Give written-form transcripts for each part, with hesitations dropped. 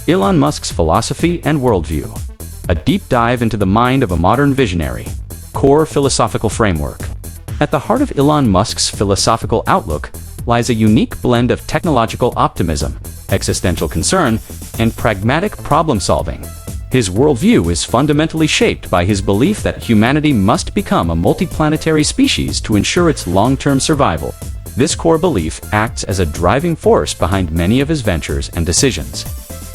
Elon Musk's philosophy and worldview. A deep dive into the mind of a modern visionary. Core philosophical framework. At the heart of Elon Musk's philosophical outlook lies a unique blend of technological optimism, existential concern, and pragmatic problem-solving. His worldview is fundamentally shaped by his belief that humanity must become a multiplanetary species to ensure its long-term survival. This core belief acts as a driving force behind many of his ventures and decisions.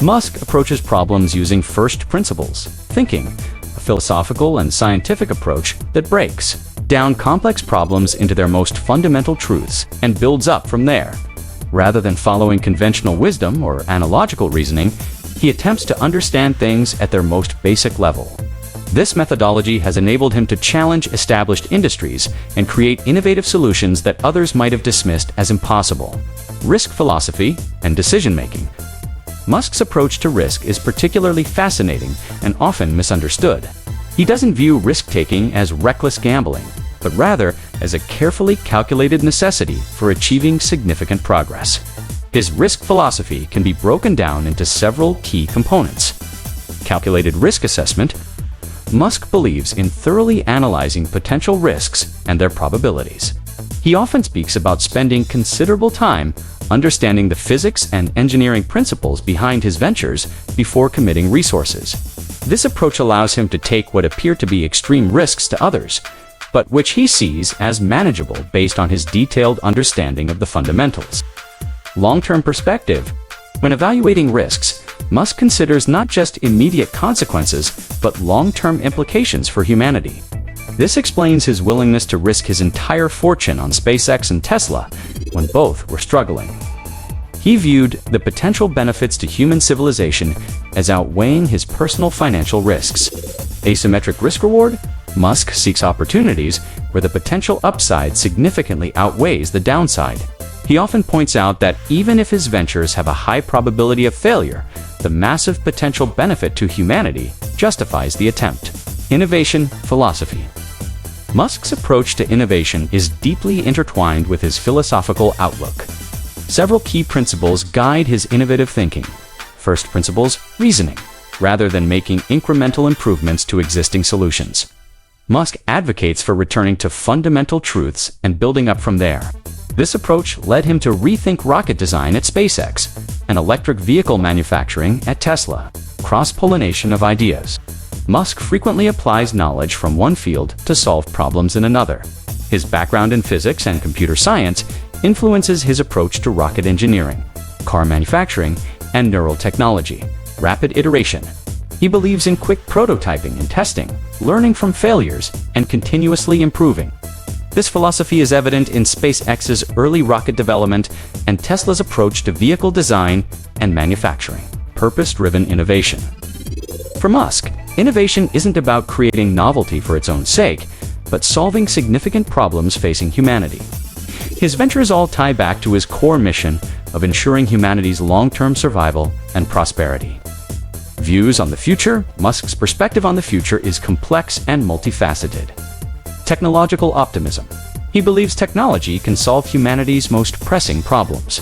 Musk approaches problems using first principles thinking, a philosophical and scientific approach that breaks down complex problems into their most fundamental truths and builds up from there. Rather than following conventional wisdom or analogical reasoning, he attempts to understand things at their most basic level. This methodology has enabled him to challenge established industries and create innovative solutions that others might have dismissed as impossible. Risk philosophy and decision-making. Musk's approach to risk is particularly fascinating and often misunderstood. He doesn't view risk-taking as reckless gambling, but rather as a carefully calculated necessity for achieving significant progress. His risk philosophy can be broken down into several key components. Calculated risk assessment. Musk believes in thoroughly analyzing potential risks and their probabilities. He often speaks about spending considerable time understanding the physics and engineering principles behind his ventures before committing resources. This approach allows him to take what appear to be extreme risks to others, but which he sees as manageable based on his detailed understanding of the fundamentals. Long-term perspective. When evaluating risks, Musk considers not just immediate consequences, but long-term implications for humanity. This explains his willingness to risk his entire fortune on SpaceX and Tesla when both were struggling. He viewed the potential benefits to human civilization as outweighing his personal financial risks. Asymmetric risk-reward. Musk seeks opportunities where the potential upside significantly outweighs the downside. He often points out that even if his ventures have a high probability of failure, the massive potential benefit to humanity justifies the attempt. Innovation philosophy. Musk's approach to innovation is deeply intertwined with his philosophical outlook. Several key principles guide his innovative thinking. First principles, reasoning, rather than making incremental improvements to existing solutions. Musk advocates for returning to fundamental truths and building up from there. This approach led him to rethink rocket design at SpaceX and electric vehicle manufacturing at Tesla. Cross-pollination of ideas. Musk frequently applies knowledge from one field to solve problems in another. His background in physics and computer science influences his approach to rocket engineering, car manufacturing, and neural technology. Rapid iteration. He believes in quick prototyping and testing, learning from failures, and continuously improving. This philosophy is evident in SpaceX's early rocket development and Tesla's approach to vehicle design and manufacturing. Purpose-driven innovation. For Musk, innovation isn't about creating novelty for its own sake, but solving significant problems facing humanity. His ventures all tie back to his core mission of ensuring humanity's long-term survival and prosperity. Views on the future. Musk's perspective on the future is complex and multifaceted. Technological optimism. He believes technology can solve humanity's most pressing problems,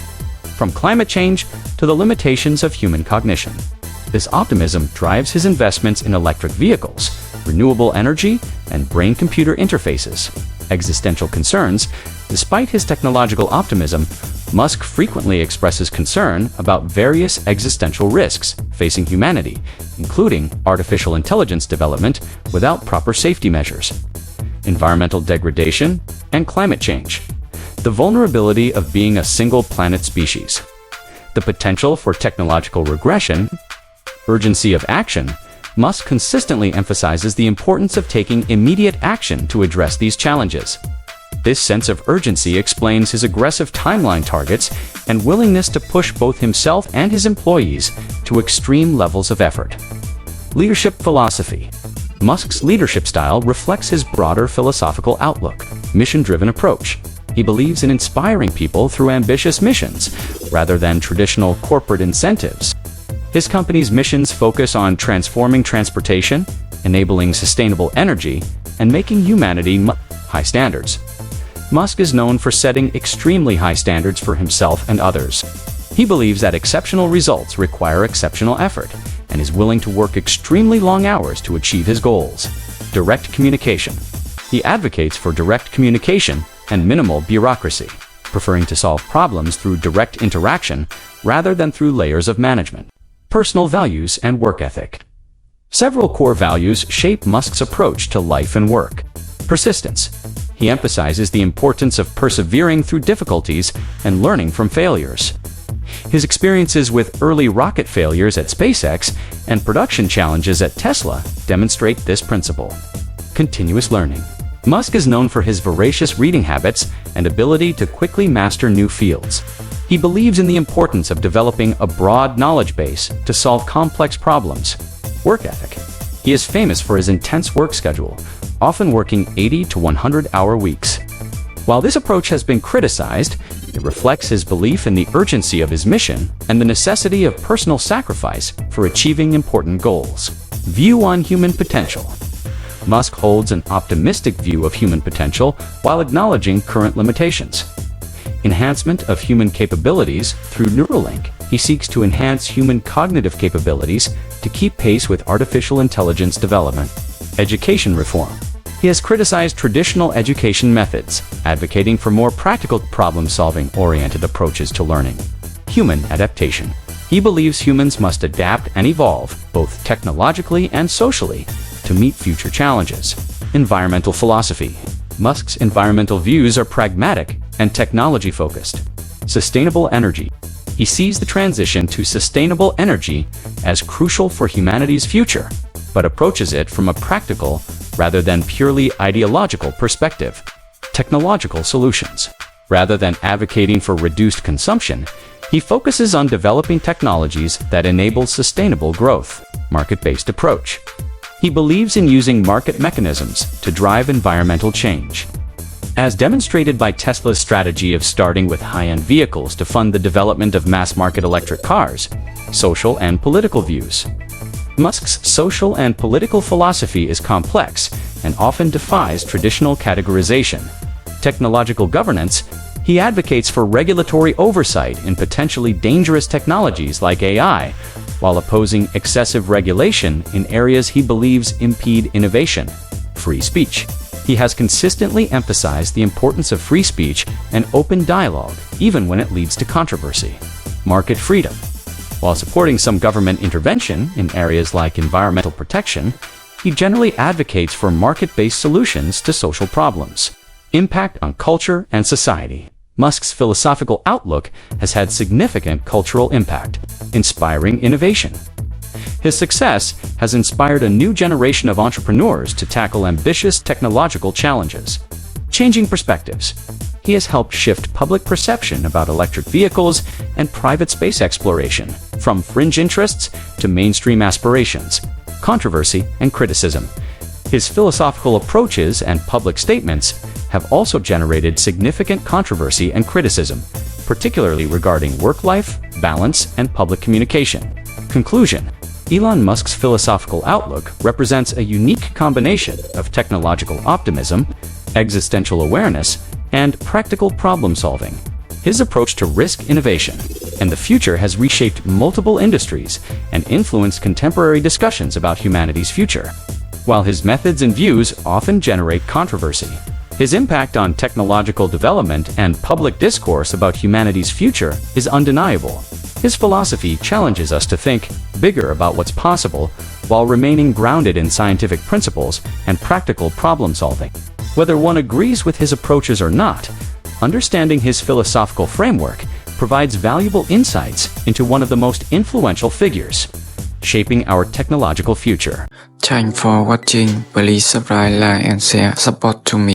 from climate change to the limitations of human cognition. This optimism drives his investments in electric vehicles, renewable energy, and brain-computer interfaces. Existential concerns. Despite his technological optimism, Musk frequently expresses concern about various existential risks facing humanity, including artificial intelligence development without proper safety measures, environmental degradation, and climate change. The vulnerability of being a single-planet species. The potential for technological regression. Urgency of action. Musk consistently emphasizes the importance of taking immediate action to address these challenges. This sense of urgency explains his aggressive timeline targets and willingness to push both himself and his employees to extreme levels of effort. Leadership philosophy. Musk's leadership style reflects his broader philosophical outlook. Mission-driven approach. He believes in inspiring people through ambitious missions, rather than traditional corporate incentives. His company's missions focus on transforming transportation, enabling sustainable energy, and making humanity high standards. Musk is known for setting extremely high standards for himself and others. He believes that exceptional results require exceptional effort and is willing to work extremely long hours to achieve his goals. Direct communication. He advocates for direct communication and minimal bureaucracy, preferring to solve problems through direct interaction rather than through layers of management. Personal values and work ethic. Several core values shape Musk's approach to life and work. Persistence. He emphasizes the importance of persevering through difficulties and learning from failures. His experiences with early rocket failures at SpaceX and production challenges at Tesla demonstrate this principle. Continuous learning. Musk is known for his voracious reading habits and ability to quickly master new fields. He believes in the importance of developing a broad knowledge base to solve complex problems. Work ethic. He is famous for his intense work schedule, often working 80 to 100-hour weeks. While this approach has been criticized, it reflects his belief in the urgency of his mission and the necessity of personal sacrifice for achieving important goals. View on human potential. Musk holds an optimistic view of human potential while acknowledging current limitations. Enhancement of human capabilities through Neuralink. He seeks to enhance human cognitive capabilities to keep pace with artificial intelligence development. Education reform. He has criticized traditional education methods, advocating for more practical problem-solving oriented approaches to learning. Human adaptation. He believes humans must adapt and evolve, both technologically and socially, to meet future challenges. Environmental philosophy. Musk's environmental views are pragmatic and technology-focused. Sustainable energy. He sees the transition to sustainable energy as crucial for humanity's future, but approaches it from a practical rather than purely ideological perspective. Technological solutions. Rather than advocating for reduced consumption, he focuses on developing technologies that enable sustainable growth. Market-based approach. He believes in using market mechanisms to drive environmental change. As demonstrated by Tesla's strategy of starting with high-end vehicles to fund the development of mass-market electric cars. Social and political views. Musk's social and political philosophy is complex and often defies traditional categorization. Technological governance. He advocates for regulatory oversight in potentially dangerous technologies like AI, while opposing excessive regulation in areas he believes impede innovation. Free speech. He has consistently emphasized the importance of free speech and open dialogue, even when it leads to controversy. Market freedom. While supporting some government intervention in areas like environmental protection, he generally advocates for market-based solutions to social problems. Impact on culture and society. Musk's philosophical outlook has had significant cultural impact, inspiring innovation. His success has inspired a new generation of entrepreneurs to tackle ambitious technological challenges. Changing perspectives. He has helped shift public perception about electric vehicles and private space exploration, from fringe interests to mainstream aspirations. Controversy and criticism. His philosophical approaches and public statements have also generated significant controversy and criticism, particularly regarding work-life, balance, and public communication. Conclusion. Elon Musk's philosophical outlook represents a unique combination of technological optimism, existential awareness, and practical problem-solving. His approach to risk innovation and the future has reshaped multiple industries and influenced contemporary discussions about humanity's future. While his methods and views often generate controversy, his impact on technological development and public discourse about humanity's future is undeniable. His philosophy challenges us to think bigger about what's possible while remaining grounded in scientific principles and practical problem-solving. Whether one agrees with his approaches or not, understanding his philosophical framework provides valuable insights into one of the most influential figures shaping our technological future. Thanks for watching. Please subscribe, like and share support to me.